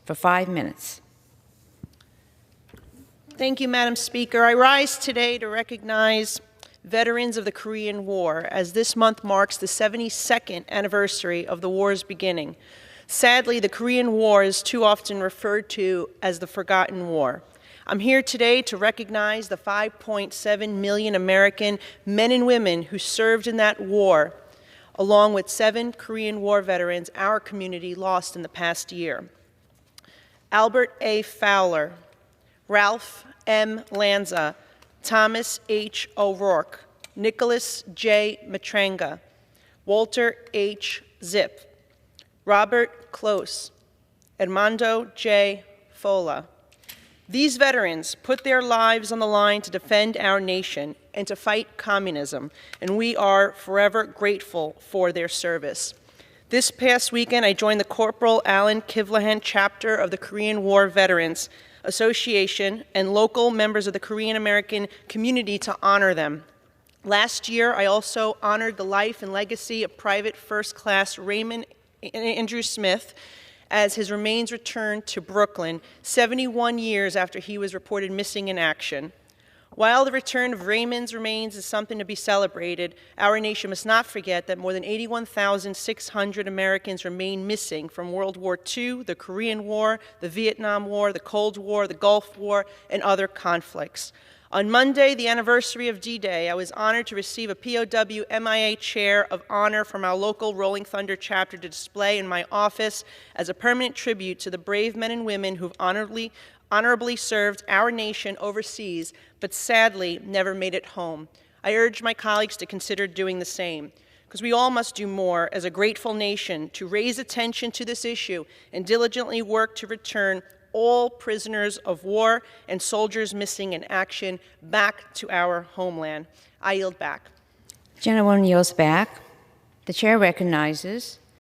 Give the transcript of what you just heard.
for 5 minutes. Thank you, Madam Speaker. I rise today to recognize veterans of the Korean War, as this month marks the 72nd anniversary of the war's beginning. Sadly, the Korean War is too often referred to as the Forgotten War. I'm here today to recognize the 5.7 million American men and women who served in that war, along with 7 Korean War veterans our community lost in the past year. Albert A. Fowler, Ralph M. Lanza, Thomas H. O'Rourke, Nicholas J. Matranga, Walter H. Zip, Robert Close, Edmondo J. Fola. These veterans put their lives on the line to defend our nation and to fight communism, and we are forever grateful for their service. This past weekend, I joined the Corporal Alan Kivlahan chapter of the Korean War Veterans Association and local members of the Korean American community to honor them. Last year, I also honored the life and legacy of Private First Class Raymond Andrew Smith as his remains returned to Brooklyn 71 years after he was reported missing in action. While the return of Raymond's remains is something to be celebrated, our nation must not forget that more than 81,600 Americans remain missing from World War II, the Korean War, the Vietnam War, the Cold War, the Gulf War, and other conflicts. On Monday, the anniversary of D-Day, I was honored to receive a POW MIA Chair of Honor from our local Rolling Thunder chapter to display in my office as a permanent tribute to the brave men and women who've honorably served our nation overseas, but sadly never made it home. I urge my colleagues to consider doing the same, because we all must do more as a grateful nation to raise attention to this issue and diligently work to return all prisoners of war and soldiers missing in action back to our homeland. I yield back. The gentlewoman yields back. The chair recognizes